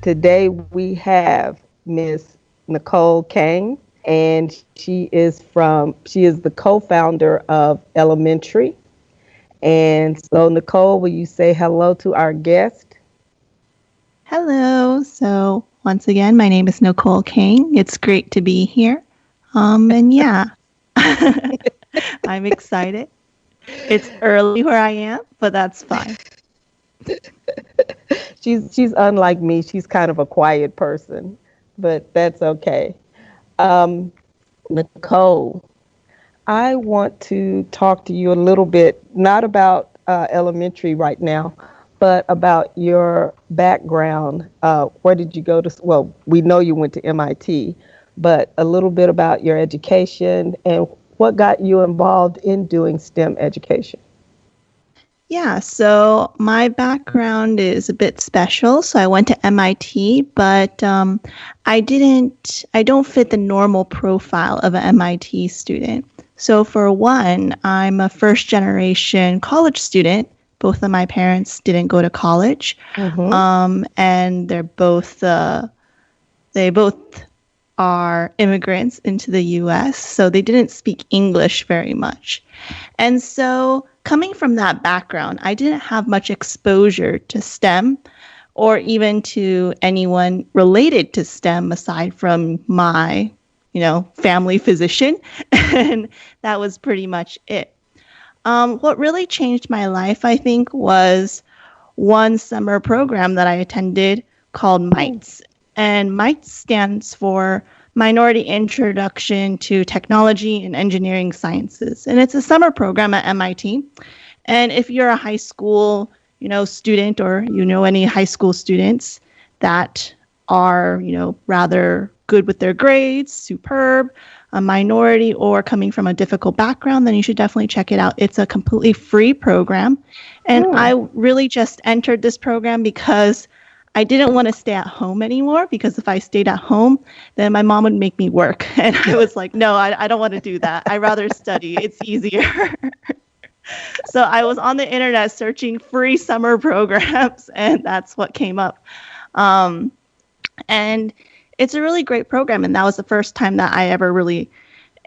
today we have Miss Nichole Kang, and she is the co-founder of Elementary. And so, Nicole, will you say hello to our guest? Hello. So once again, my name is Nichole Kang. It's great to be here. And yeah, I'm excited. It's early where I am, but that's fine. She's unlike me. She's kind of a quiet person, but that's okay. Um, Nicole, I want to talk to you a little bit, not about elementary right now, but about your background. Where did you go to? Well, we know you went to MIT, but a little bit about your education and what got you involved in doing STEM education. Yeah, so my background is a bit special. So I went to MIT, but I don't fit the normal profile of an MIT student. So for one, I'm a first generation college student. Both of my parents didn't go to college, Mm-hmm. and they both are immigrants into the U.S., so they didn't speak English very much. And so, coming from that background, I didn't have much exposure to STEM or even to anyone related to STEM aside from my, family physician. And that was pretty much it. What really changed my life, I think, was one summer program that I attended called MITES. And MITES stands for Minority Introduction to Technology and Engineering Sciences. And it's a summer program at MIT. And if you're a high school, student, or any high school students that are, rather good with their grades, superb, a minority, or coming from a difficult background, then you should definitely check it out. It's a completely free program. And I really just entered this program because I didn't want to stay at home anymore, because if I stayed at home, then my mom would make me work. And I was like, no, I don't want to do that. I'd rather study. It's easier. So I was on the internet searching free summer programs, and that's what came up. And it's a really great program. And that was the first time that I ever really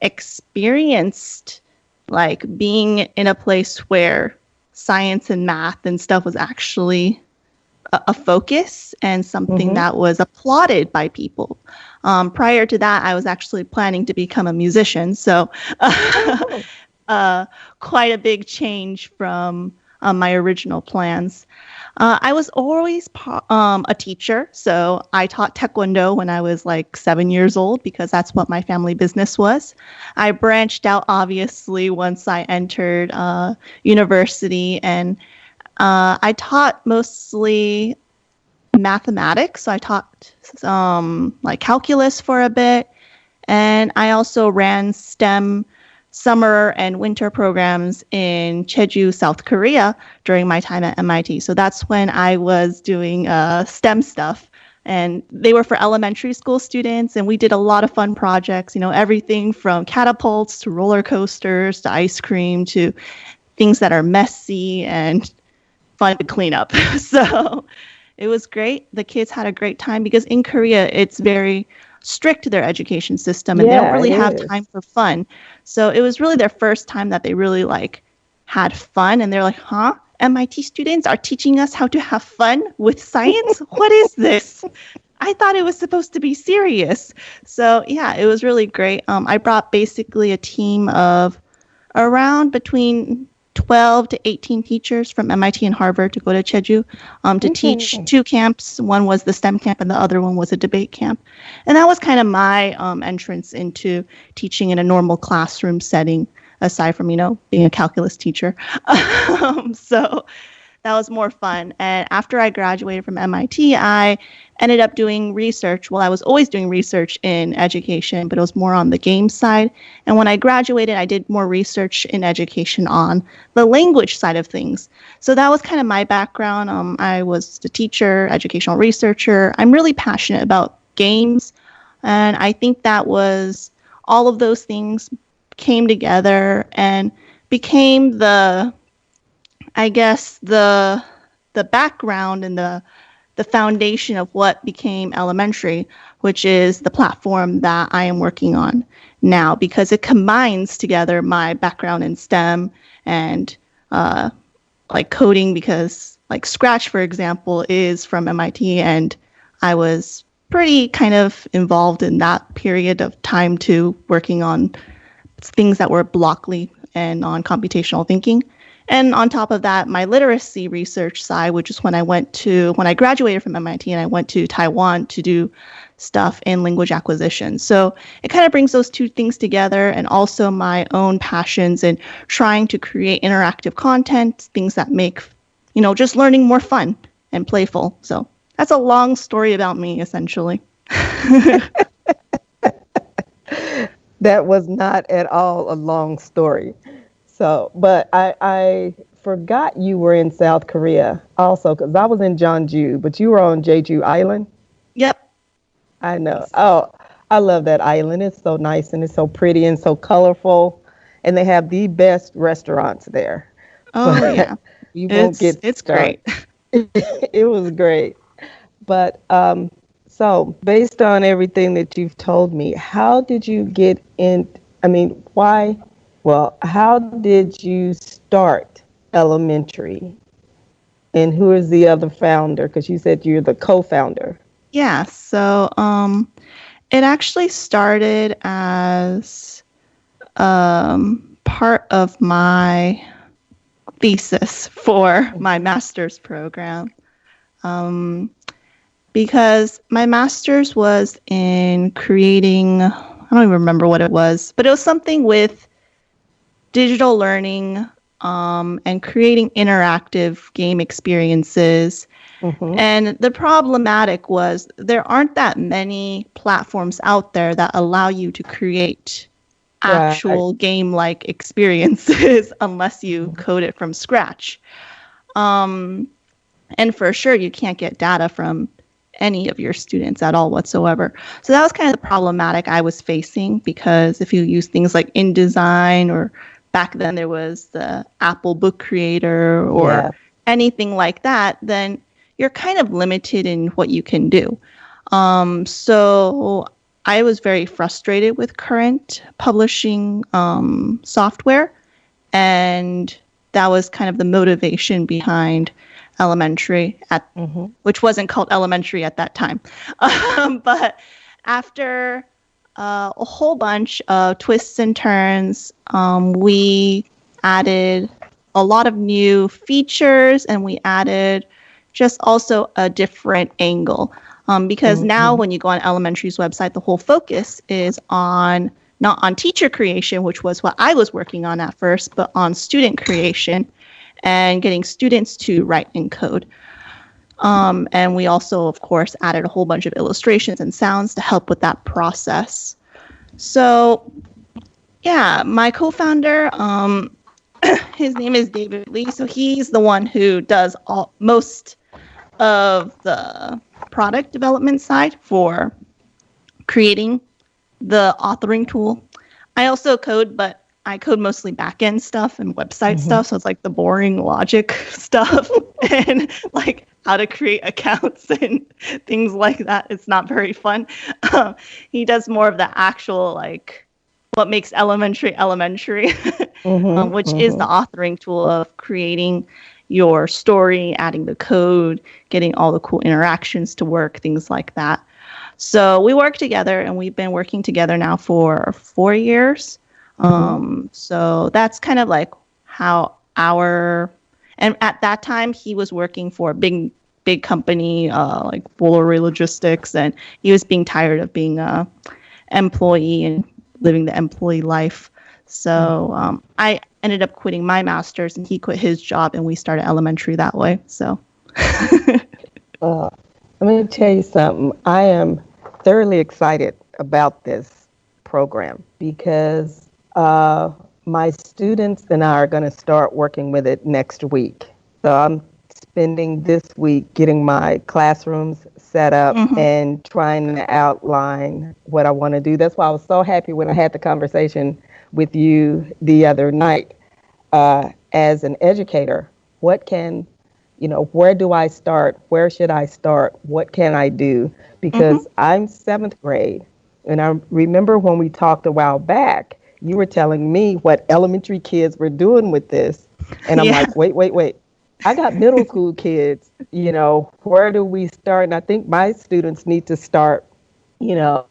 experienced like being in a place where science and math and stuff was actually a focus and something that was applauded by people. Prior to that, I was actually planning to become a musician. So quite a big change from my original plans. I was always a teacher. So I taught Taekwondo when I was like 7 years old, because that's what my family business was. I branched out, obviously, once I entered university, and I taught mostly mathematics. So I taught like calculus for a bit. And I also ran STEM summer and winter programs in Jeju, South Korea during my time at MIT. So that's when I was doing STEM stuff. And they were for elementary school students. And we did a lot of fun projects, everything from catapults to roller coasters to ice cream to things that are messy and fun to clean up. So it was great. The kids had a great time, because in Korea, it's very strict to their education system, and they don't really have time for fun. So it was really their first time that they really had fun, and they're like, huh? MIT students are teaching us how to have fun with science? What is this? I thought it was supposed to be serious. So yeah, it was really great. I brought basically a team of around between 12 to 18 teachers from MIT and Harvard to go to Jeju to teach two camps. One was the STEM camp, and the other one was a debate camp. And that was kind of my entrance into teaching in a normal classroom setting, aside from, being a calculus teacher. So that was more fun. And after I graduated from MIT, I ended up doing research. Well, I was always doing research in education, but it was more on the game side. And when I graduated, I did more research in education on the language side of things. So that was kind of my background. I was a teacher, educational researcher. I'm really passionate about games. And I think that was all of those things came together and became the background and the the foundation of what became elementary, which is the platform that I am working on now, because it combines together my background in STEM and like coding, because like Scratch, for example, is from MIT, and I was pretty kind of involved in that period of time too, working on things that were blockly and on computational thinking. And on top of that, my literacy research side, which is when I graduated from MIT and I went to Taiwan to do stuff in language acquisition. So it kind of brings those two things together, and also my own passions in trying to create interactive content, things that make, just learning more fun and playful. So that's a long story about me, essentially. That was not at all a long story. So, but I forgot you were in South Korea also, because I was in Jeonju, but you were on Jeju Island. Yep. I know. Oh, I love that island. It's so nice and it's so pretty and so colorful, and they have the best restaurants there. Oh yeah, you won't get it's started. great. It was great. But so based on everything that you've told me, how did you get in? I mean, why? Well, how did you start elementary? And who is the other founder? Because you said you're the co-founder. Yeah, so it actually started as part of my thesis for my master's program, because my master's was in creating, I don't even remember what it was, but it was something with digital learning and creating interactive game experiences. Mm-hmm. And the problematic was there aren't that many platforms out there that allow you to create actual game-like experiences unless you code it from scratch. And for sure, you can't get data from any of your students at all whatsoever. So that was kind of the problematic I was facing, because if you use things like InDesign, or back then there was the Apple Book Creator or anything like that, then you're kind of limited in what you can do. So I was very frustrated with current publishing software, and that was kind of the motivation behind elementary, which wasn't called elementary at that time. But after a whole bunch of twists and turns, we added a lot of new features, and we added just also a different angle. Because now when you go on elementary's website, the whole focus is on not on teacher creation, which was what I was working on at first, but on student creation and getting students to write and code. And we also, of course, added a whole bunch of illustrations and sounds to help with that process. So, yeah, my co-founder, his name is David Lee. So he's the one who does most of the product development side for creating the authoring tool. I also code, but I code mostly back-end stuff and website stuff. So it's like the boring logic stuff and like how to create accounts and things like that. It's not very fun. He does more of the actual, like, what makes elementary, which is the authoring tool of creating your story, adding the code, getting all the cool interactions to work, things like that. So we work together, and we've been working together now for 4 years. So that's kind of like how and at that time he was working for a big company, like Bolloré Logistics, and he was being tired of being a employee and living the employee life. So I ended up quitting my master's, and he quit his job, and we started elementary that way. So let me tell you something. I am thoroughly excited about this program because my students and I are going to start working with it next week. So I'm spending this week getting my classrooms set up and trying to outline what I want to do. That's why I was so happy when I had the conversation with you the other night. As an educator, what can where do I start? Where should I start? What can I do? Mm-hmm. Because I'm seventh grade. And I remember when we talked a while back, you were telling me what elementary kids were doing with this. And I'm Yeah. like, wait. I got middle school kids. Where do we start? And I think my students need to start, you know,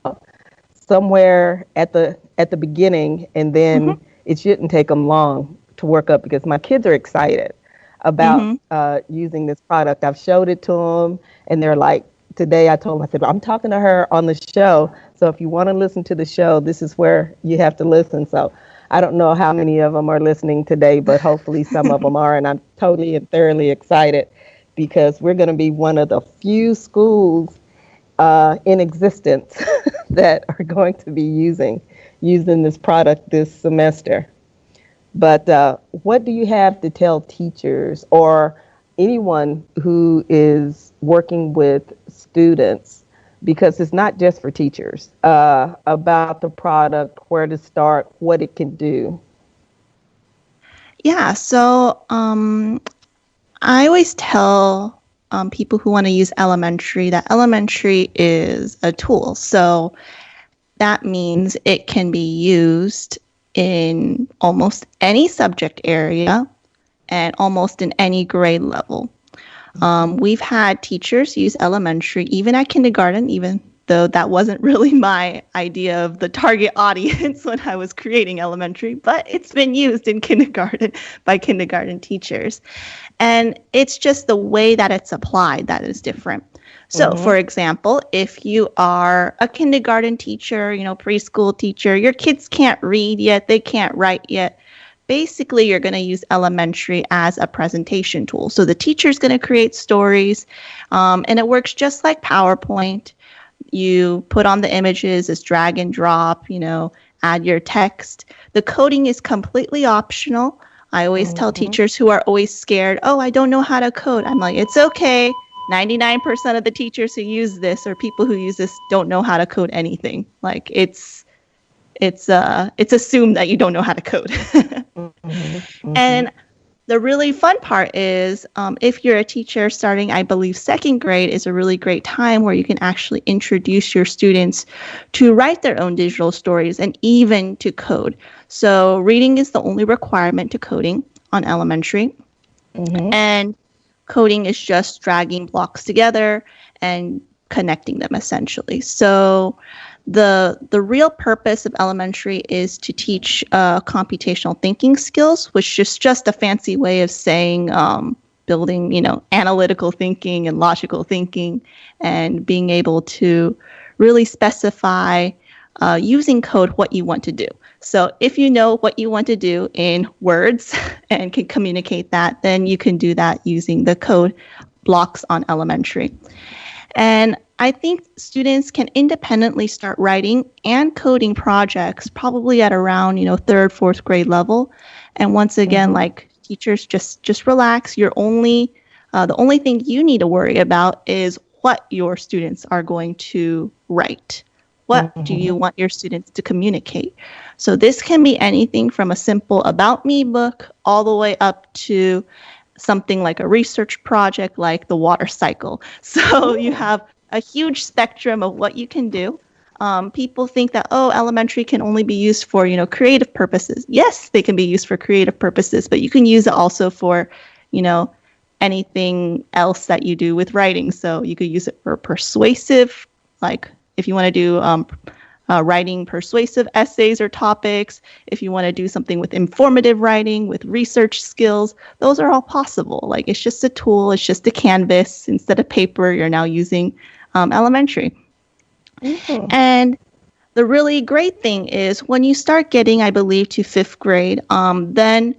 somewhere at the beginning, and Mm-hmm. then it shouldn't take them long to work up because my kids are excited about Mm-hmm. using this product. I've showed it to them, and they're like, today I told them, I said, I'm talking to her on the show, so if you want to listen to the show, this is where you have to listen. So I don't know how many of them are listening today, but hopefully some of them are, and I'm totally and thoroughly excited because we're going to be one of the few schools in existence that are going to be using this product this semester. But what do you have to tell teachers or anyone who is working with students, because it's not just for teachers, about the product, where to start, what it can do? Yeah. So I always tell people who want to use elementary that elementary is a tool. So that means it can be used in almost any subject area and almost in any grade level. We've had teachers use elementary, even at kindergarten, even though that wasn't really my idea of the target audience when I was creating elementary, but it's been used in kindergarten by kindergarten teachers. And it's just the way that it's applied that is different. So, Mm-hmm. for example, if you are a kindergarten teacher, preschool teacher, your kids can't read yet, they can't write yet. Basically, you're going to use elementary as a presentation tool. So the teacher's going to create stories, and it works just like PowerPoint. You put on the images as drag and drop, add your text. The coding is completely optional. I always tell Mm-hmm. teachers who are always scared, oh, I don't know how to code. I'm like, it's okay. 99% of the teachers who use this or people who use this don't know how to code anything. Like it's assumed that you don't know how to code. Mm-hmm. Mm-hmm. And the really fun part is if you're a teacher starting, I believe, second grade is a really great time where you can actually introduce your students to write their own digital stories and even to code. So reading is the only requirement to coding on elementary. Mm-hmm. And coding is just dragging blocks together and connecting them essentially. So the real purpose of elementary is to teach computational thinking skills, which is just a fancy way of saying building, analytical thinking and logical thinking, and being able to really specify using code what you want to do. So if you know what you want to do in words and can communicate that, then you can do that using the code blocks on elementary. And I think students can independently start writing and coding projects probably at around, third, fourth grade level. And once again, Mm-hmm. like teachers, just relax. The only thing you need to worry about is what your students are going to write. What do you Mm-hmm. want your students to communicate? So this can be anything from a simple about me book all the way up to something like a research project like the water cycle. So you Ooh. have a huge spectrum of what you can do. People think that, elementary can only be used for, creative purposes. Yes, they can be used for creative purposes, but you can use it also for, you know, anything else that you do with writing. So you could use it for persuasive, like if you want to do writing persuasive essays or topics, if you want to do something with informative writing, with research skills, those are all possible. Like it's just a tool, it's just a canvas. Instead of paper, you're now using elementary. Mm-hmm. And the really great thing is when you start getting, I believe, to fifth grade, then,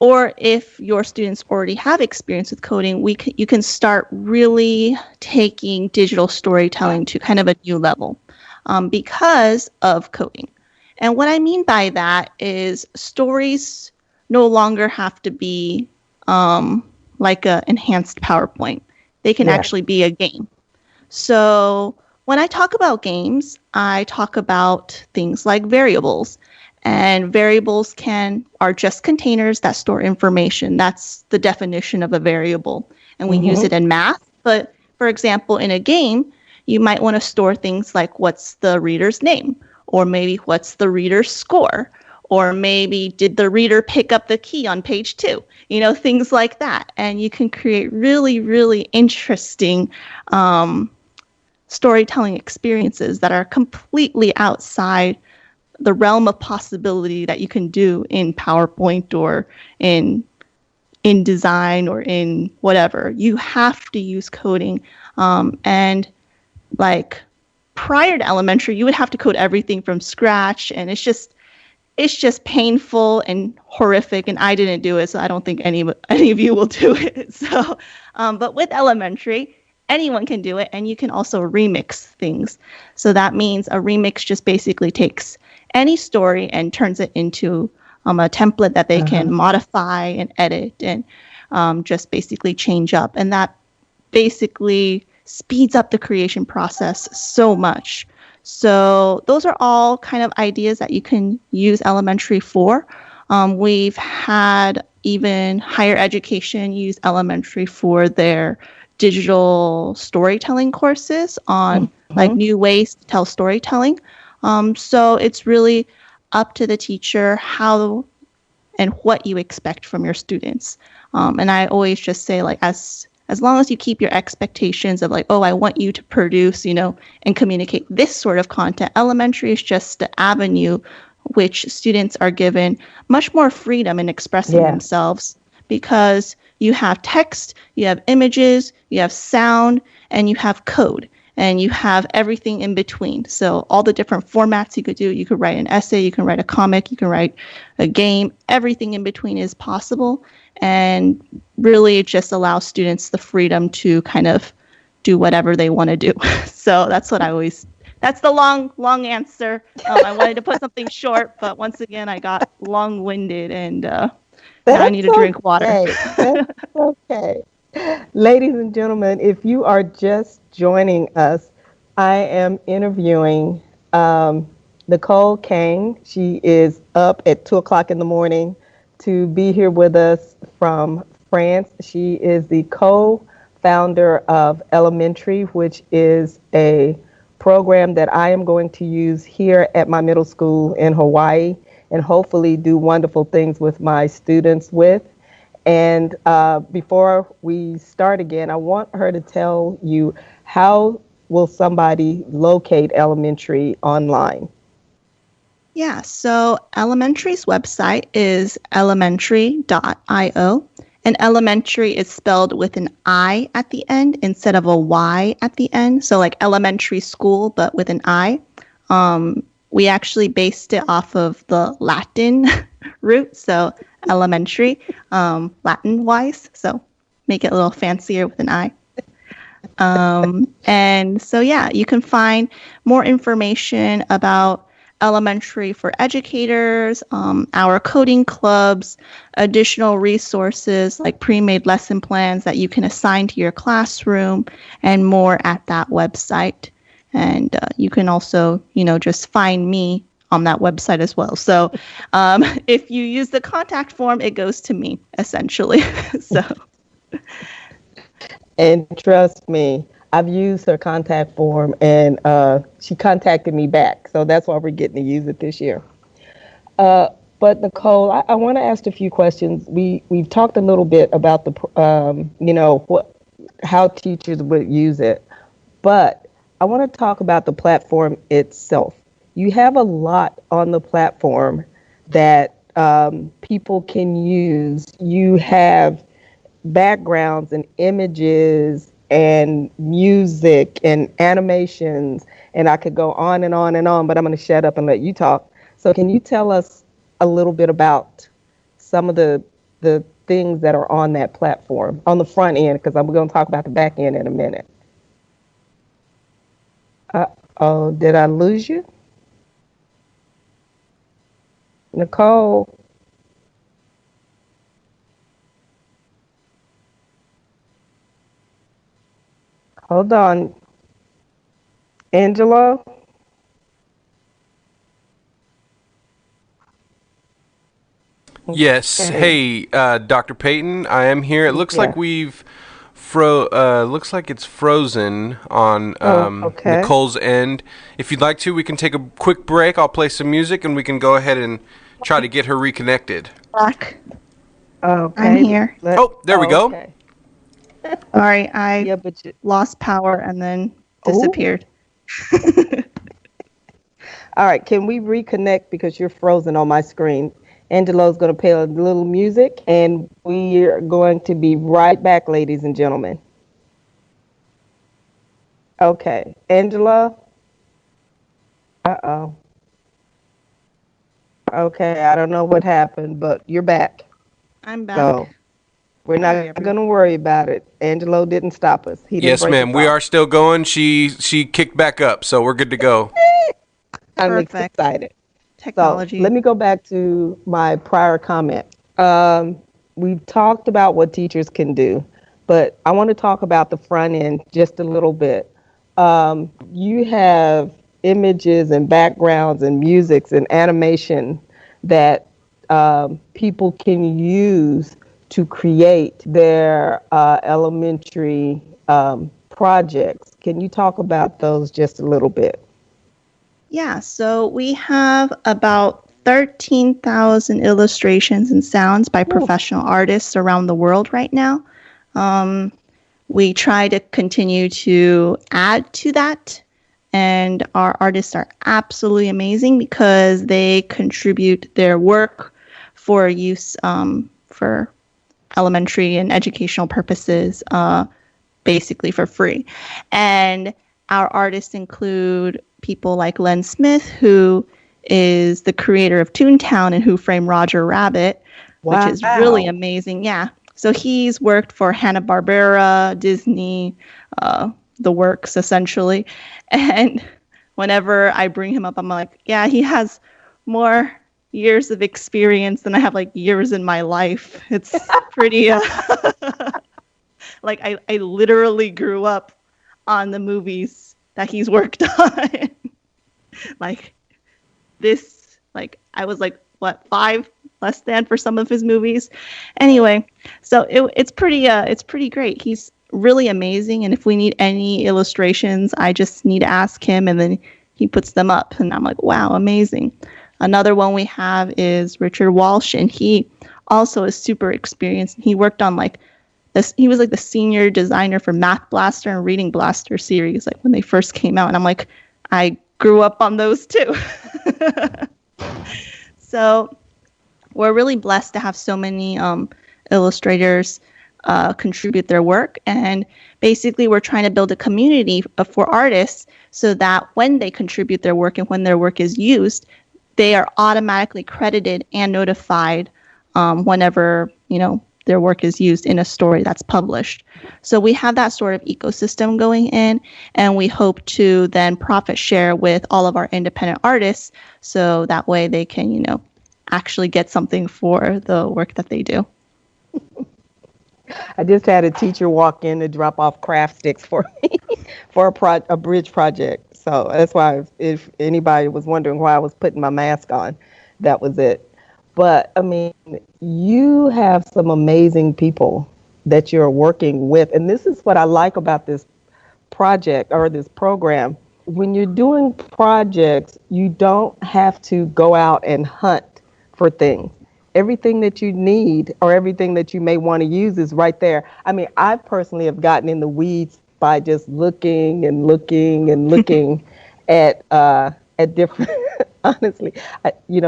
or if your students already have experience with coding, you can start really taking digital storytelling to kind of a new level because of coding. And what I mean by that is stories no longer have to be like an enhanced PowerPoint. They can Yeah. actually be a game. So when I talk about games, I talk about things like variables. And variables are just containers that store information. That's the definition of a variable. And we use it in math. But for example, in a game, you might want to store things like what's the reader's name, or maybe what's the reader's score, or maybe did the reader pick up the key on page 2, things like that. And you can create really, really interesting storytelling experiences that are completely outside the realm of possibility that you can do in PowerPoint or in design or in whatever. You have to use coding. And like prior to elementary, you would have to code everything from scratch, and it's just painful and horrific. And I didn't do it, so I don't think any of you will do it. So, but with elementary, anyone can do it, and you can also remix things. So that means a remix just basically takes any story and turns it into a template that they can modify and edit and just basically change up. And that basically speeds up the creation process so much. So those are all kind of ideas that you can use elementary for. We've had even higher education use elementary for their digital storytelling courses on like new ways to tell storytelling. So it's really up to the teacher how and what you expect from your students. And I always just say, like, as long as you keep your expectations of like, oh, I want you to produce, and communicate this sort of content. Elementary is just the avenue which students are given much more freedom in expressing themselves, because you have text, you have images, you have sound, and you have code. And you have everything in between. So all the different formats you could do. You could write an essay, you can write a comic, you can write a game. Everything in between is possible. And really it just allows students the freedom to kind of do whatever they want to do. So that's the long answer. I wanted to put something short, but once again, I got long-winded, and now I need to drink water. That's okay. Ladies and gentlemen, if you are just joining us, I am interviewing Nichole Kang. She is up at 2 o'clock in the morning to be here with us from France. She is the co-founder of Elementary, which is a program that I am going to use here at my middle school in Hawaii and hopefully do wonderful things with my students with. And before we start again, I want her to tell you, how will somebody locate Elementary online? Yeah, so Elementary's website is elementary.io. And elementary is spelled with an I at the end instead of a Y at the end. So like elementary school, but with an I. We actually based it off of the Latin root. So elementary, Latin-wise. So make it a little fancier with an I. And so, yeah, you can find more information about elementary for educators, our coding clubs, additional resources like pre-made lesson plans that you can assign to your classroom, and more at that website. And you can also, just find me on that website as well. So if you use the contact form, it goes to me, essentially. So. And trust me, I've used her contact form, and she contacted me back. So that's why we're getting to use it this year. But Nichole, I want to ask a few questions. We've talked a little bit about the, how teachers would use it, but I want to talk about the platform itself. You have a lot on the platform that people can use. You have backgrounds and images and music and animations, and I could go on and on and on, but I'm going to shut up and let you talk. So can you tell us a little bit about some of the things that are on that platform on the front end, because I'm going to talk about the back end in a minute. Oh, did I lose you? Nichole? Hold on. Angela? Yes. Okay. Hey, Dr. Payton, I am here. It looks like Yeah. we've looks like it's frozen on Oh, okay. Nicole's end. If you'd like to, we can take a quick break. I'll play some music and we can go ahead and try to get her reconnected. Black. I'm Okay. here. Oh, there we Oh, go. okay. Sorry, I Yeah, but lost power and then oh, disappeared. all right. Can we reconnect because you're frozen on my screen? Angelo's going to play a little music, and we're going to be right back, ladies and gentlemen. Okay, Angela. Uh-oh. Okay, I don't know what happened, but you're back. I'm So back. we're Sorry, not everyone. going to worry about it. Angelo didn't stop us. He didn't Yes, break ma'am. us We off. are still going. She kicked back up, so we're good to go. I'm Perfect. excited. So let Technology. me go back to my prior comment. We've talked about what teachers can do, but I want to talk about the front end just a little bit. You have images and backgrounds and musics and animation that people can use to create their elementary projects. Can you talk about those just a little bit? Yeah, so we have about 13,000 illustrations and sounds by Ooh. professional artists around the world right now. Um, we try to continue to add to that, and our artists are absolutely amazing because they contribute their work for use for elementary and educational purposes, basically for free. And our artists include people like Len Smith, who is the creator of Toontown and Who Framed Roger Rabbit, which is really Wow. amazing. Yeah. So he's worked for Hanna-Barbera, Disney, uh, the works essentially. And whenever I bring him up, I'm like, yeah, he has more years of experience than I have like years in my life. It's pretty like I literally grew up on the movies that he's worked on. Like this, like I was like what 5 less than for some of his movies. Anyway, so it's pretty great. He's really amazing, and if we need any illustrations, I just need to ask him, and then he puts them up, and I'm like, wow, amazing. Another one we have is Richard Walsh, and he also is super experienced. He worked on like this. He was like the senior designer for Math Blaster and Reading Blaster series, like when they first came out, and I'm like, I grew up on those too. So we're really blessed to have so many illustrators contribute their work. And basically, we're trying to build a community for artists so that when they contribute their work and when their work is used, they are automatically credited and notified whenever, their work is used in a story that's published. So we have that sort of ecosystem going in, and we hope to then profit share with all of our independent artists so that way they can, actually get something for the work that they do. I just had a teacher walk in to drop off craft sticks for me for a bridge project. So that's why if anybody was wondering why I was putting my mask on, that was it. But I mean, you have some amazing people that you're working with. And this is what I like about this project or this program. When you're doing projects, you don't have to go out and hunt for things. Everything that you need or everything that you may want to use is right there. I mean, I personally have gotten in the weeds by just looking and looking and looking at different honestly,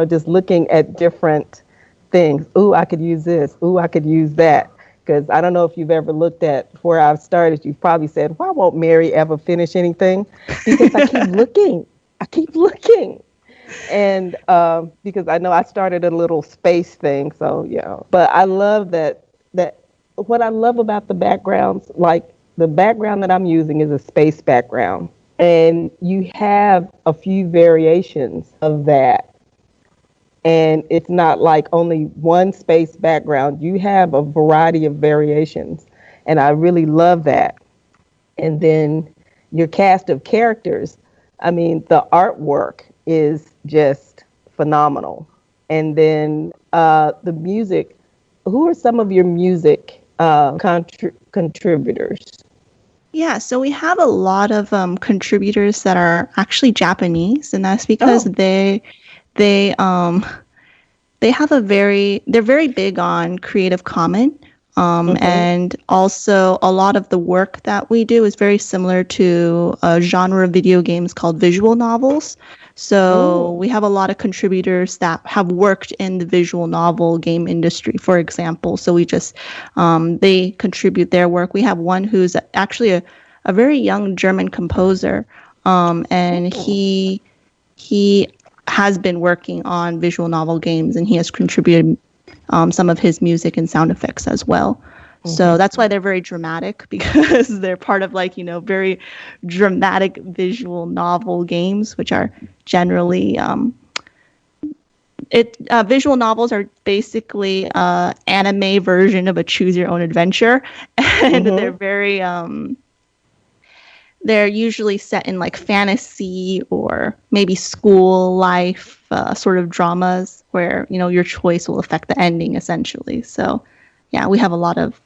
just looking at different things. Ooh, I could use this. Ooh, I could use that. Because I don't know if you've ever looked at where I've started. You've probably said, why won't Mary ever finish anything? Because I keep looking. I keep looking. And because I know I started a little space thing. So, yeah. But I love that what I love about the backgrounds, like the background that I'm using is a space background. And you have a few variations of that, and it's not like only one space background. You have a variety of variations, and I really love that. And then your cast of characters, I mean, the artwork is just phenomenal. And then the music. Who are some of your music contributors? Yeah, so we have a lot of contributors that are actually Japanese, and that's because Oh, they they have they're very big on Creative Commons. mm-hmm. And also a lot of the work that we do is very similar to a genre of video games called visual novels. So Oh, we have a lot of contributors that have worked in the visual novel game industry, for example. So we just they contribute their work. We have one who's actually a very young German composer, and oh. he has been working on visual novel games, and he has contributed some of his music and sound effects as well. So that's why they're very dramatic because they're part of very dramatic visual novel games, which are generally visual novels are basically anime version of a choose your own adventure, and Mm-hmm. they're usually set in like fantasy or maybe school life sort of dramas where your choice will affect the ending essentially. So yeah,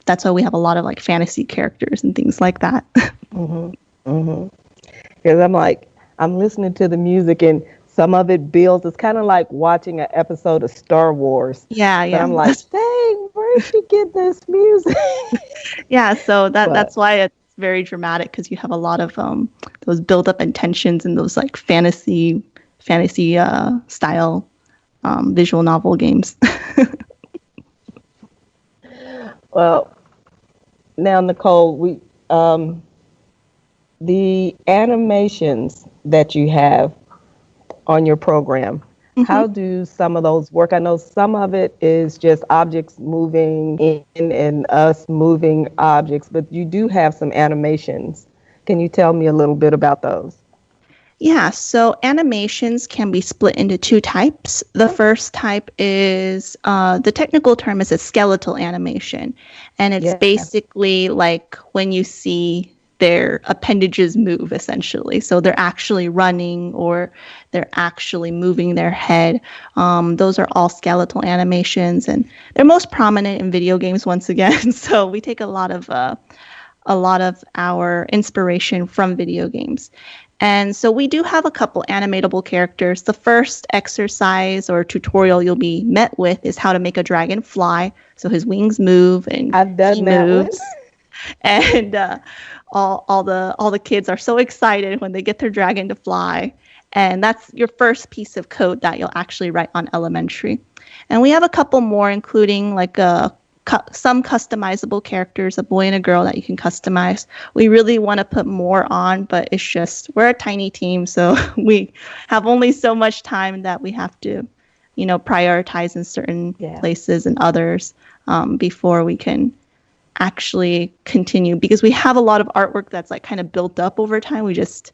that's why we have a lot of like fantasy characters and things like that. Mm-hmm. Mm-hmm. Because I'm listening to the music and some of it builds. It's kind of like watching an episode of Star Wars. Yeah, But yeah. I'm like, dang, where'd she get this music? Yeah, so that's But why it's very dramatic because you have a lot of those build up intentions and those like fantasy style visual novel games. well, now Nichole, we the animations that you have on your program, Mhm. how do some of those work? I know some of it is just objects moving in and us moving objects, but you do have some animations. Can you tell me a little bit about those? Yeah, so animations can be split into two types. The first type is the technical term is a skeletal animation, and it's Yeah. basically like when you see their appendages move, essentially. So they're actually running or they're actually moving their head. Those are all skeletal animations, and they're most prominent in video games once again. So we take a lot of our inspiration from video games. And so we do have a couple animatable characters. The first exercise or tutorial you'll be met with is how to make a dragon fly. So his wings move and I've he done that one. moves. And all the kids are so excited when they get their dragon to fly. And that's your first piece of code that you'll actually write on elementary. And we have a couple more, including like some customizable characters, a boy and a girl that you can customize. We really want to put more on, but it's just we're a tiny team, so we have only so much time that we have to, prioritize in certain Yeah. places and others before we can actually continue because we have a lot of artwork that's like kind of built up over time. We just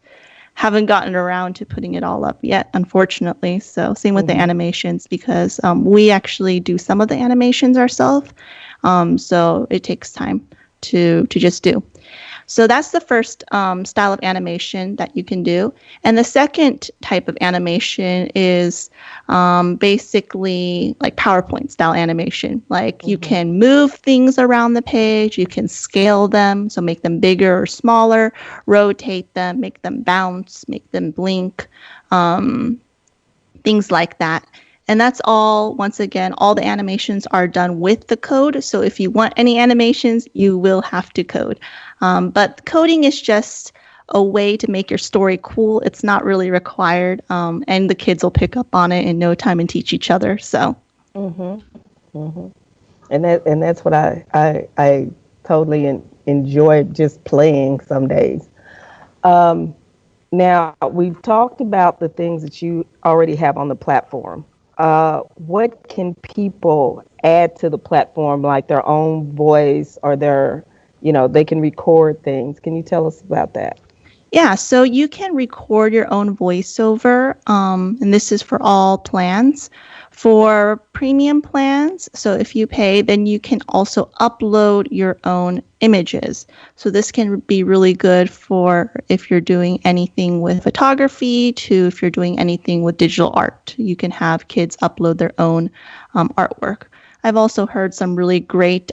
haven't gotten around to putting it all up yet, unfortunately. So same with the Mm-hmm. animations because we actually do some of the animations ourselves. So it takes time to just do. So that's the first style of animation that you can do. And the second type of animation is basically like PowerPoint style animation. Like you Mm-hmm. can move things around the page, you can scale them, so make them bigger or smaller, rotate them, make them bounce, make them blink, things like that. And that's all, once again, all the animations are done with the code. So if you want any animations, you will have to code. But coding is just a way to make your story cool. It's not really required. And the kids will pick up on it in no time and teach each other. So, Mm-hmm. Mm-hmm. And that's what I totally enjoy just playing some days. Now we've talked about the things that you already have on the platform. What can people add to the platform, like their own voice or they can record things? Can you tell us about that? Yeah, so you can record your own voiceover, and this is for all plans. For premium plans, so if you pay, then you can also upload your own images. So this can be really good for if you're doing anything with photography to if you're doing anything with digital art. You can have kids upload their own artwork. I've also heard some really great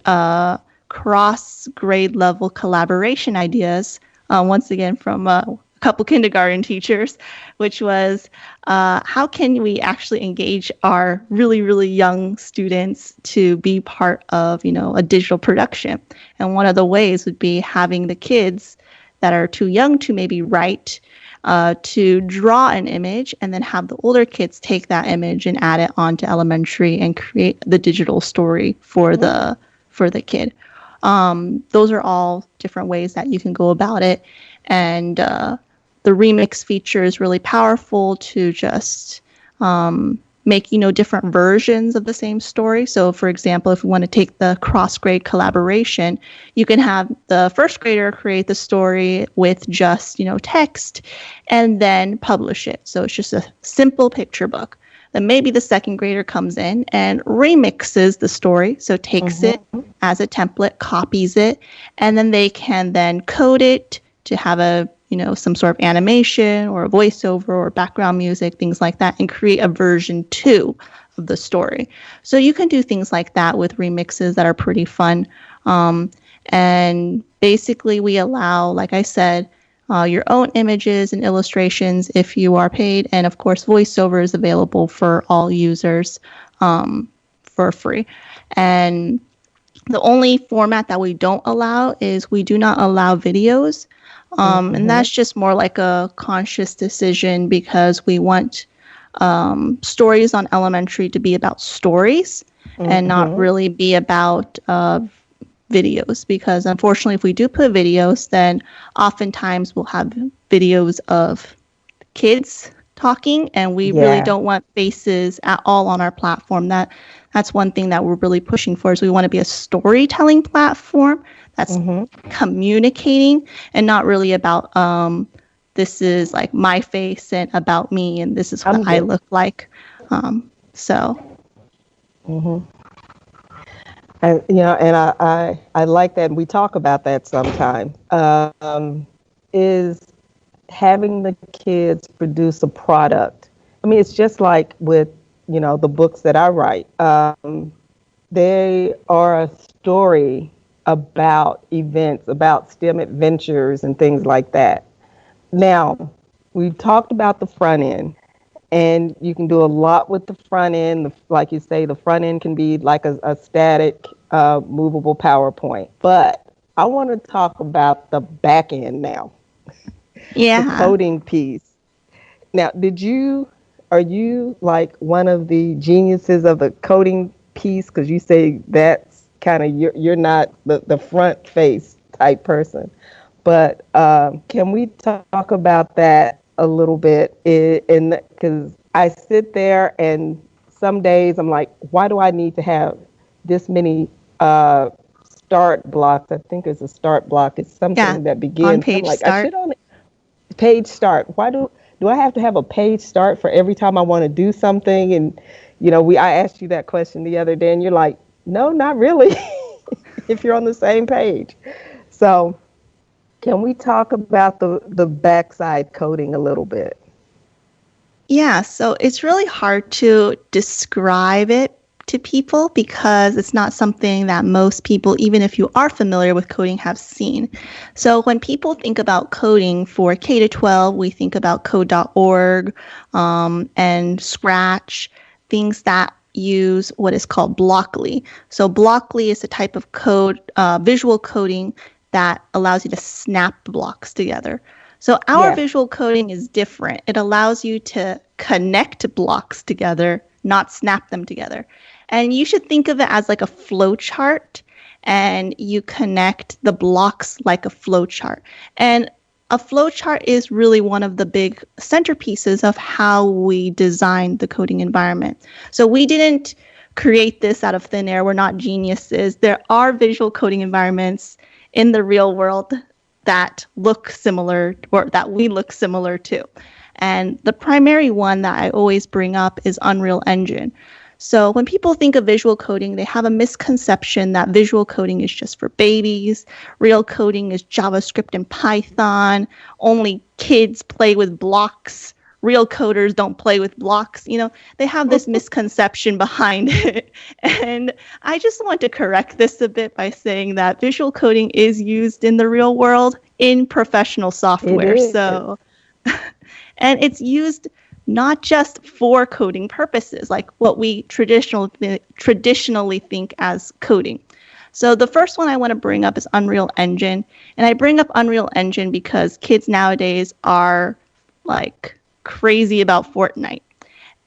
cross grade level collaboration ideas, once again from a couple kindergarten teachers, which was how can we actually engage our really, really young students to be part of, a digital production? And one of the ways would be having the kids that are too young to maybe write to draw an image, and then have the older kids take that image and add it onto elementary and create the digital story for the kid. Those are all different ways that you can go about it. And the remix feature is really powerful to just make, different versions of the same story. So, for example, if you want to take the cross-grade collaboration, you can have the first grader create the story with just, text and then publish it. So it's just a simple picture book. Then maybe the second grader comes in and remixes the story. So takes it as a template, copies it, and then they can then code it to have a, some sort of animation or a voiceover or background music, things like that, and create a version 2 of the story. So you can do things like that with remixes that are pretty fun. And basically we allow, like I said, your own images and illustrations if you are paid. And of course, VoiceOver is available for all users for free. And the only format that we don't allow is we do not allow videos. And that's just more like a conscious decision because we want stories on elementary to be about stories and not really be about videos, because unfortunately if we do put videos, then oftentimes we'll have videos of kids talking, and we really don't want faces at all on our platform. That's one thing that we're really pushing for, is we want to be a storytelling platform that's communicating and not really about this is like my face and about me and this is what I look like. I like that. And we talk about that sometime. Is having the kids produce a product. I mean, it's just like with, the books that I write. They are a story about events, about STEM adventures and things like that. Now, we've talked about the front end, and you can do a lot with the front end. Like you say, the front end can be like a static, movable PowerPoint. But I want to talk about the back end now. Yeah. The coding piece. Now, are you like one of the geniuses of the coding piece? Because you say that's kind of, you're not the front face type person. But can we talk about that a little bit? Because I sit there and some days I'm like, why do I need to have this many start blocks? I think it's a start block. It's something that begins. On page start. I should only page start. Why do I have to have a page start for every time I want to do something? And I asked you that question the other day, and you're like, no, not really. If you're on the same page. So can we talk about the backside coding a little bit? Yeah, so it's really hard to describe it to people because it's not something that most people, even if you are familiar with coding, have seen. So when people think about coding for K-12, we think about code.org and Scratch, things that use what is called Blockly. So Blockly is a type of code, visual coding that allows you to snap blocks together. So our visual coding is different. It allows you to connect blocks together, not snap them together. And you should think of it as like a flow chart, and you connect the blocks like a flow chart. And a flow chart is really one of the big centerpieces of how we design the coding environment. So we didn't create this out of thin air. We're not geniuses. There are visual coding environments in the real world that look similar or that we look similar to. And the primary one that I always bring up is Unreal Engine. So when people think of visual coding, they have a misconception that visual coding is just for babies. Real coding is JavaScript and Python. Only kids play with blocks. Real coders don't play with blocks. You know, they have this misconception behind it. And I just want to correct this a bit by saying that visual coding is used in the real world in professional software. So, and it's used not just for coding purposes, like what we traditionally think as coding. So the first one I want to bring up is Unreal Engine. And I bring up Unreal Engine because kids nowadays are like crazy about Fortnite.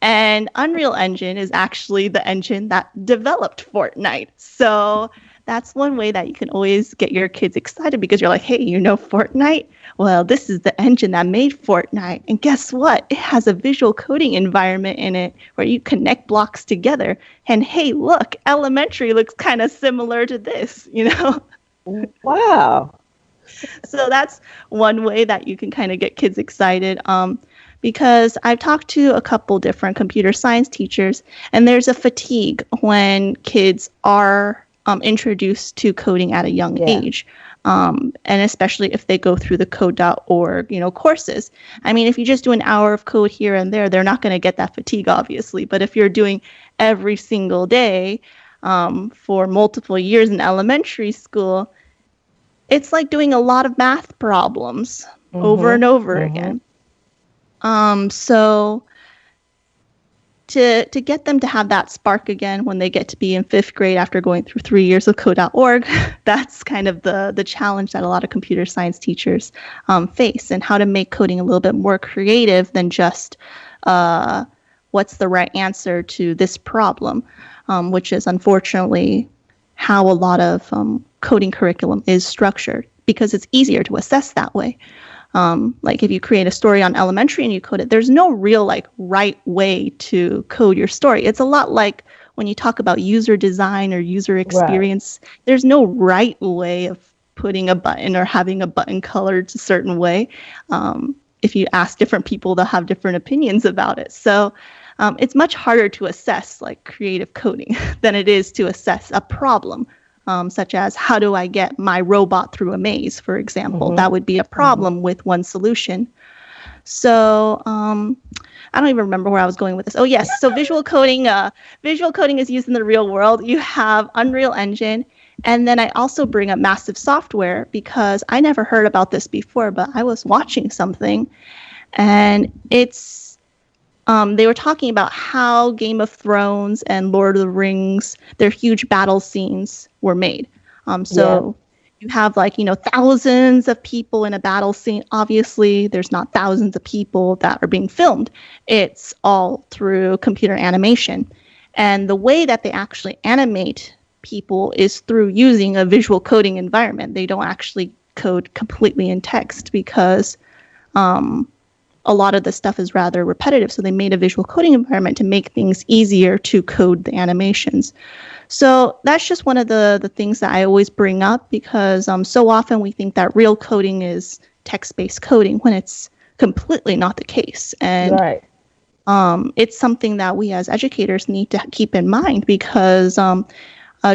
And Unreal Engine is actually the engine that developed Fortnite. So that's one way that you can always get your kids excited because you're like, hey, you know Fortnite? Well, this is the engine that made Fortnite. And guess what? It has a visual coding environment in it where you connect blocks together. And hey, look, Elementary looks kind of similar to this, you know? Wow. So that's one way that you can kind of get kids excited. Because I've talked to a couple different computer science teachers, and there's a fatigue when kids are introduced to coding at a young age. And especially if they go through the code.org, courses. I mean, if you just do an hour of code here and there, they're not going to get that fatigue, obviously. But if you're doing every single day for multiple years in elementary school, it's like doing a lot of math problems over and over again. So to get them to have that spark again when they get to be in 5th grade after going through 3 years of code.org, that's kind of the challenge that a lot of computer science teachers face, and how to make coding a little bit more creative than just what's the right answer to this problem, which is unfortunately how a lot of coding curriculum is structured, because it's easier to assess that way. Like if you create a story on Elementary and you code it, there's no real right way to code your story. It's a lot like when you talk about user design or user experience, there's no right way of putting a button or having a button colored a certain way. If you ask different people, they'll have different opinions about it. So it's much harder to assess creative coding than it is to assess a problem. Such as, how do I get my robot through a maze, for example? That would be a problem with one solution. So I don't even remember where I was going with this. Oh, yes. So visual coding is used in the real world. You have Unreal Engine. And then I also bring up Massive Software because I never heard about this before, but I was watching something. And they were talking about how Game of Thrones and Lord of the Rings, their huge battle scenes were made. You have thousands of people in a battle scene. Obviously, there's not thousands of people that are being filmed. It's all through computer animation. And the way that they actually animate people is through using a visual coding environment. They don't actually code completely in text because a lot of the stuff is rather repetitive. So they made a visual coding environment to make things easier to code the animations. So that's just one of the things that I always bring up, because so often we think that real coding is text-based coding when it's completely not the case. And it's something that we as educators need to keep in mind, because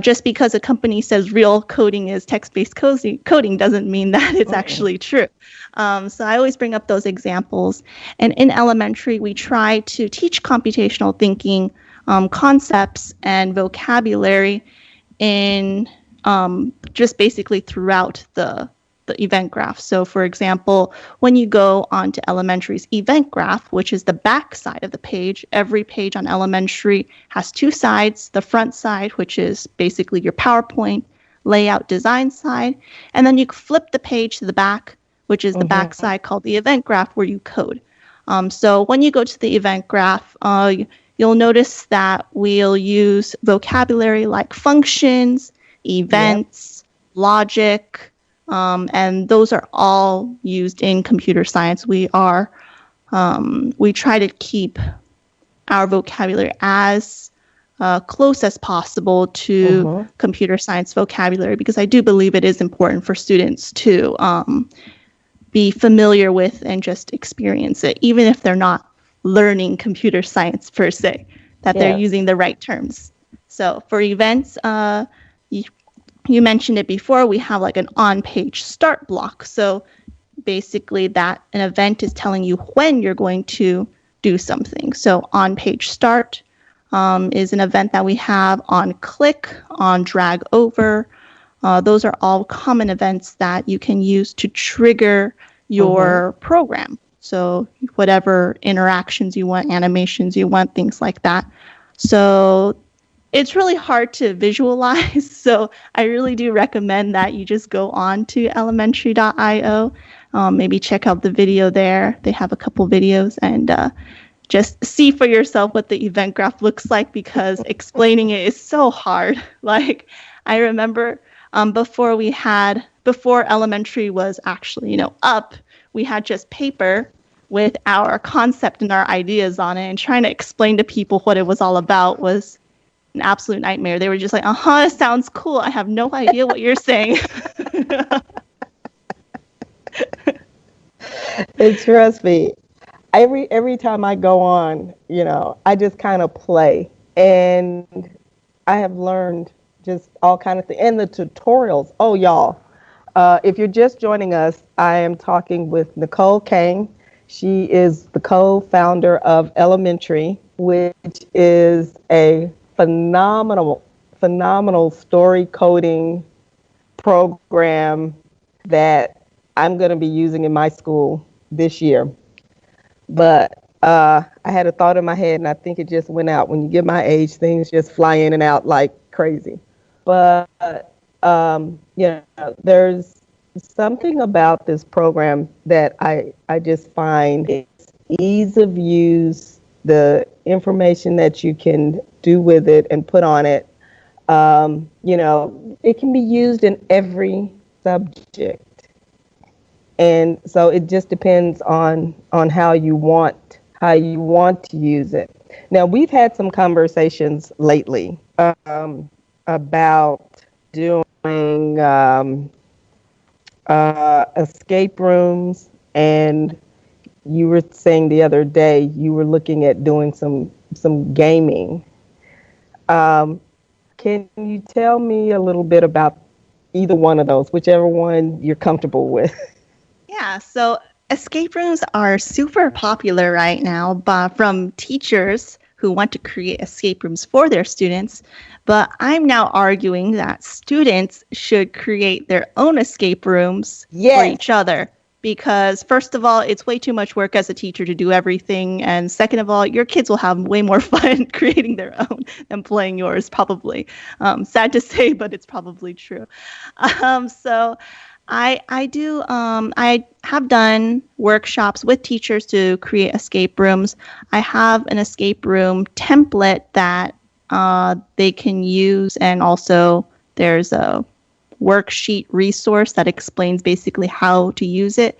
just because a company says real coding is text-based coding doesn't mean that it's actually true. So I always bring up those examples. And in elementary, we try to teach computational thinking concepts and vocabulary in just basically throughout the event graph. So for example, when you go onto Elementary's event graph, which is the back side of the page, every page on Elementary has 2 sides: the front side, which is basically your PowerPoint layout design side, and then you flip the page to the back, which is the back side called the event graph, where you code. So when you go to the event graph, you'll notice that we'll use vocabulary like functions, events, logic, and those are all used in computer science. We try to keep our vocabulary as close as possible to computer science vocabulary, because I do believe it is important for students to be familiar with and just experience it, even if they're not learning computer science per se, that they're using the right terms. So for events, you mentioned it before, we have like an on-page start block. So basically that an event is telling you when you're going to do something. So on-page start is an event that we have. On click, on drag over. Those are all common events that you can use to trigger your program. So whatever interactions you want, animations you want, things like that. So it's really hard to visualize. So I really do recommend that you just go on to elementary.io. Maybe check out the video there. They have a couple videos, and just see for yourself what the event graph looks like, because explaining it is so hard. Like I remember before elementary was actually, up, we had just paper with our concept and our ideas on it, and trying to explain to people what it was all about was an absolute nightmare. They were just like, it sounds cool. I have no idea what you're saying. And trust me, every time I go on, I just kind of play, and I have learned just all kind of things. And the tutorials. Oh, y'all, if you're just joining us, I am talking with Nichole Kang. She is the co-founder of Elementary, which is a phenomenal story coding program that I'm going to be using in my school this year. But I had a thought in my head, and I think it just went out. When you get my age, things just fly in and out like crazy. But there's something about this program that I just find its ease of use, the information that you can do with it and put on it. It can be used in every subject. And so it just depends on how you want to use it. Now, we've had some conversations lately about doing escape rooms, and you were saying the other day you were looking at doing some gaming. Can you tell me a little bit about either one of those, whichever one you're comfortable with? Yeah, so escape rooms are super popular right now, from teachers who want to create escape rooms for their students. But I'm now arguing that students should create their own escape rooms for each other. Because first of all, it's way too much work as a teacher to do everything. And second of all, your kids will have way more fun creating their own than playing yours, probably. Sad to say, but it's probably true. So I have done workshops with teachers to create escape rooms. I have an escape room template that they can use, and also there's a worksheet resource that explains basically how to use it.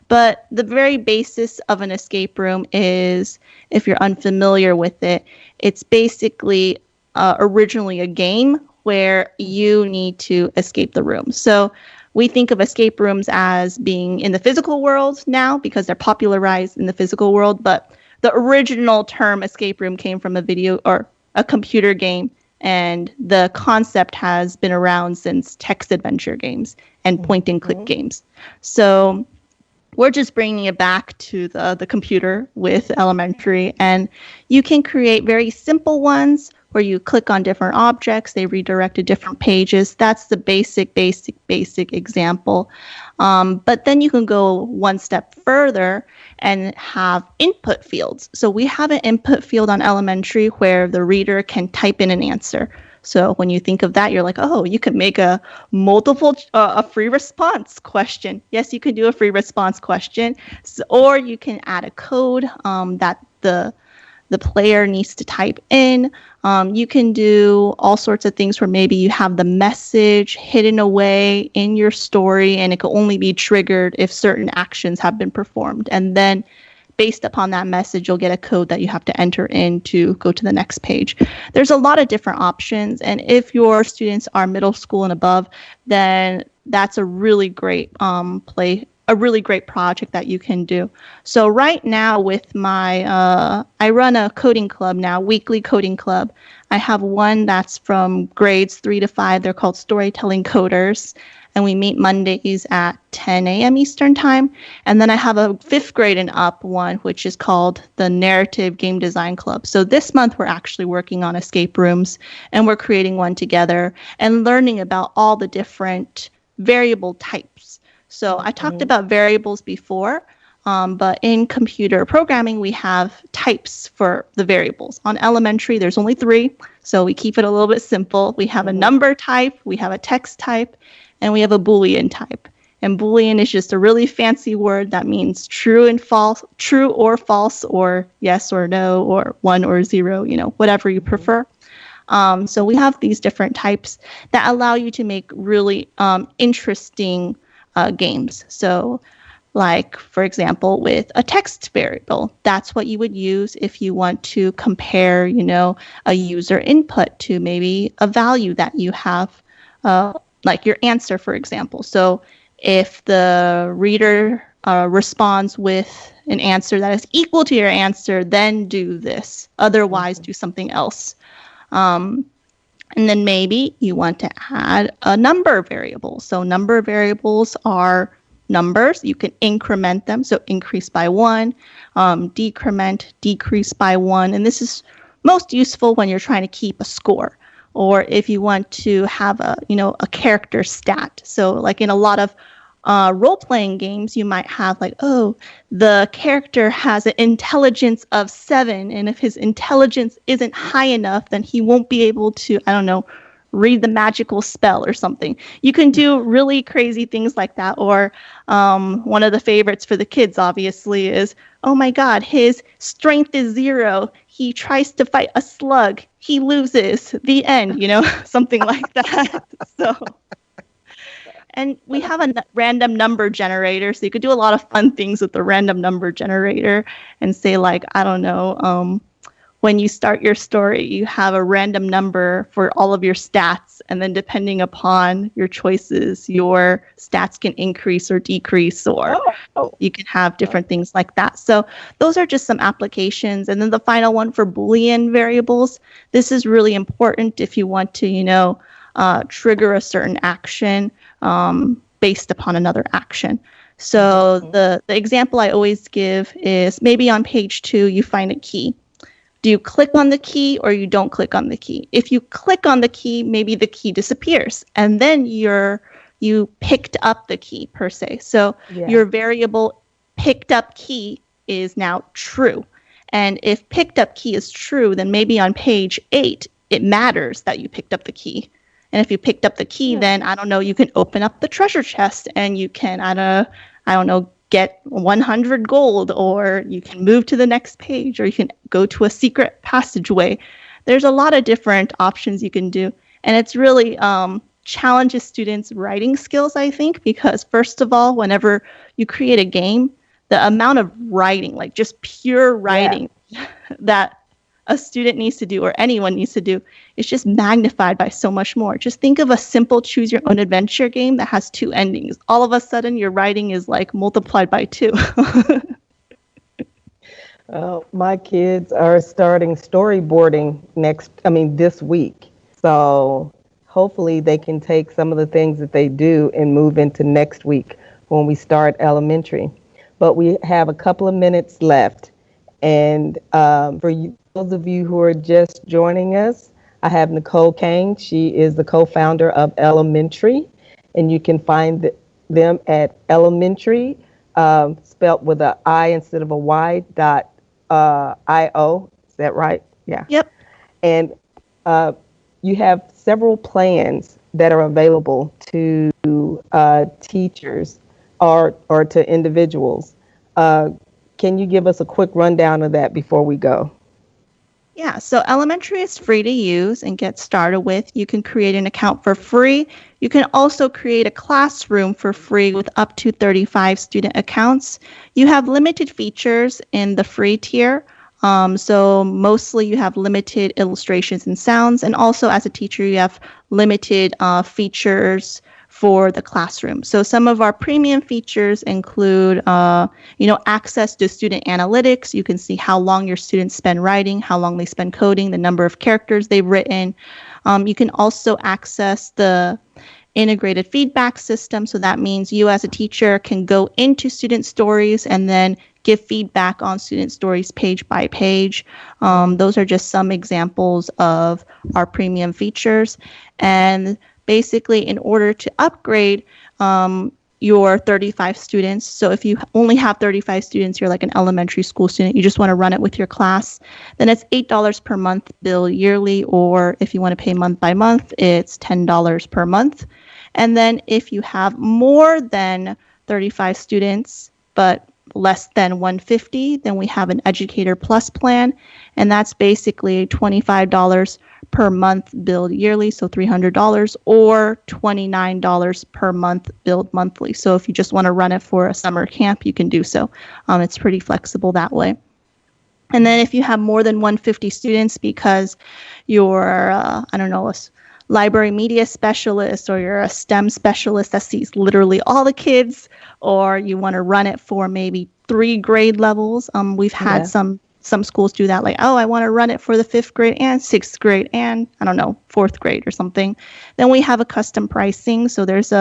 But the very basis of an escape room is, if you're unfamiliar with it, it's basically originally a game where you need to escape the room. So we think of escape rooms as being in the physical world now because they're popularized in the physical world, but the original term escape room came from a video or a computer game, and the concept has been around since text adventure games and point and click games. So we're just bringing it back to the computer with Elementary, and you can create very simple ones where you click on different objects, they redirect to different pages. That's the basic example. But then you can go one step further and have input fields. So we have an input field on Elementary where the reader can type in an answer. So when you think of that, you're like, oh, you could make a free response question. Yes, you can do a free response question. Or you can add a code that the player needs to type in. You can do all sorts of things where maybe you have the message hidden away in your story, and it can only be triggered if certain actions have been performed. And then based upon that message, you'll get a code that you have to enter in to go to the next page. There's a lot of different options. And if your students are middle school and above, then that's a really great a really great project that you can do. So right now with my, I run a coding club now, weekly coding club. I have one that's from grades 3 to 5. They're called Storytelling Coders. And we meet Mondays at 10 a.m. Eastern time. And then I have a 5th grade and up one, which is called the Narrative Game Design Club. So this month we're actually working on escape rooms, and we're creating one together and learning about all the different variable types. So I talked about variables before, but in computer programming, we have types for the variables. On elementary, there's only 3, so we keep it a little bit simple. We have a number type, we have a text type, and we have a Boolean type. And Boolean is just a really fancy word that means true and false, true or false, or yes or no, or 1 or 0, whatever you prefer. So we have these different types that allow you to make really interesting games. So like, for example, with a text variable, that's what you would use if you want to compare, a user input to maybe a value that you have, like your answer, for example. So if the reader responds with an answer that is equal to your answer, then do this. Otherwise, do something else. And then maybe you want to add a number variable. So number variables are numbers. You can increment them. So increase by 1, decrement, decrease by 1. And this is most useful when you're trying to keep a score, or if you want to have a character stat. So like in a lot of role-playing games, you might have like, the character has an intelligence of 7, and if his intelligence isn't high enough, then he won't be able to, read the magical spell or something. You can do really crazy things like that. Or one of the favorites for the kids, obviously, is, oh my God, his strength is 0. He tries to fight a slug. He loses. The end, something like that. So. And we have a random number generator, so you could do a lot of fun things with the random number generator and say, like, when you start your story, you have a random number for all of your stats, and then depending upon your choices, your stats can increase or decrease, or you can have different things like that. So those are just some applications. And then the final one for Boolean variables, this is really important if you want to, trigger a certain action based upon another action. So the example I always give is maybe on page 2, you find a key. Do you click on the key or you don't click on the key? If you click on the key, maybe the key disappears, and then you picked up the key per se. So your variable picked up key is now true. And if picked up key is true, then maybe on page 8, it matters that you picked up the key. And if you picked up the key, then, you can open up the treasure chest and you can, get 100 gold, or you can move to the next page, or you can go to a secret passageway. There's a lot of different options you can do. And it's really challenges students' writing skills, I think, because first of all, whenever you create a game, the amount of writing, like just pure writing that a student needs to do, or anyone needs to do, is just magnified by so much more. Just think of a simple choose your own adventure game that has 2 endings. All of a sudden your writing is like multiplied by 2. My kids are starting storyboarding this week. So hopefully they can take some of the things that they do and move into next week when we start elementary. But we have a couple of minutes left. And for you, those of you who are just joining us, I have Nichole Kang. She is the co-founder of Elementary, and you can find them at Elementary, spelt with an I instead of a Y, .io. Is that right? Yeah. Yep. And you have several plans that are available to teachers or to individuals. Can you give us a quick rundown of that before we go? Yeah, so elementary is free to use and get started with. You can create an account for free. You can also create a classroom for free with up to 35 student accounts. You have limited features in the free tier. So mostly you have limited illustrations and sounds. And also as a teacher, you have limited features for the classroom. So some of our premium features include, access to student analytics. You can see how long your students spend writing, how long they spend coding, the number of characters they've written. You can also access the integrated feedback system. So that means you as a teacher can go into student stories and then give feedback on student stories page by page. Those are just some examples of our premium features. And basically, in order to upgrade your 35 students, so if you only have 35 students, you're like an elementary school student, you just want to run it with your class, then it's $8 per month billed yearly, or if you want to pay month by month, it's $10 per month. And then if you have more than 35 students, but less than 150, then we have an Educator Plus plan, and that's basically $25 per month billed yearly, so $300, or $29 per month billed monthly. So if you just want to run it for a summer camp, you can do so. It's pretty flexible that way. And then if you have more than 150 students because you're, a library media specialist, or you're a STEM specialist that sees literally all the kids, or you want to run it for maybe 3 grade levels. We've had some schools do that, like, I want to run it for the 5th grade and 6th grade and 4th grade or something. Then we have a custom pricing. So there's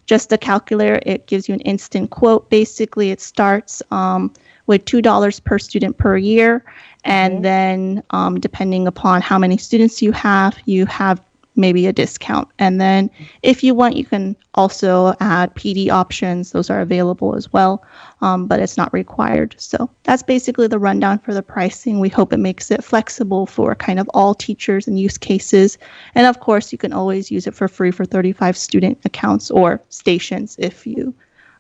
just a calculator. It gives you an instant quote. Basically, it starts with $2 per student per year. And then depending upon how many students you have maybe a discount. And then if you want, you can also add PD options. Those are available as well, but it's not required. So that's basically the rundown for the pricing. We hope it makes it flexible for kind of all teachers and use cases. And of course, you can always use it for free for 35 student accounts or stations if you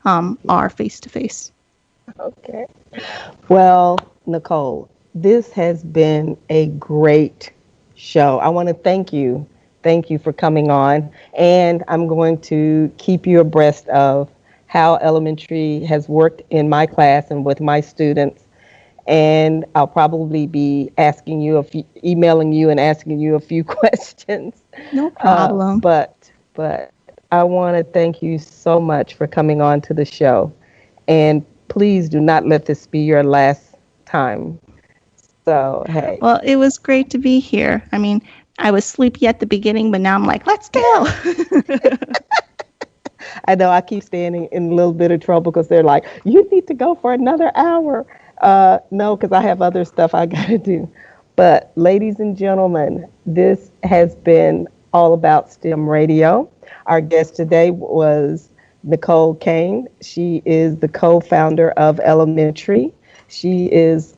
are face-to-face. Okay. Well, Nichole, this has been a great show. I want to thank you. Thank you for coming on. And I'm going to keep you abreast of how elementary has worked in my class and with my students. And I'll probably be emailing you and asking you a few questions. No problem. But I want to thank you so much for coming on to the show. And please do not let this be your last time. So, hey. Well, it was great to be here. I mean, I was sleepy at the beginning, but now I'm like, let's go. I know I keep staying in a little bit of trouble because they're like, you need to go for another hour. No, because I have other stuff I got to do. But ladies and gentlemen, this has been All About STEM Radio. Our guest today was Nichole Kang. She is the co-founder of Elementary. She is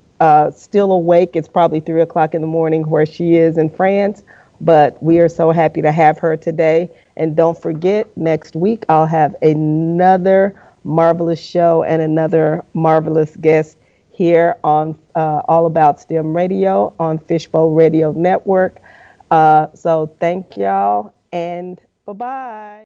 still awake. It's probably 3 o'clock in the morning where she is in France, but we are so happy to have her today. And don't forget, next week I'll have another marvelous show and another marvelous guest here on All About STEM Radio on Fishbowl Radio Network. So thank y'all, and bye-bye.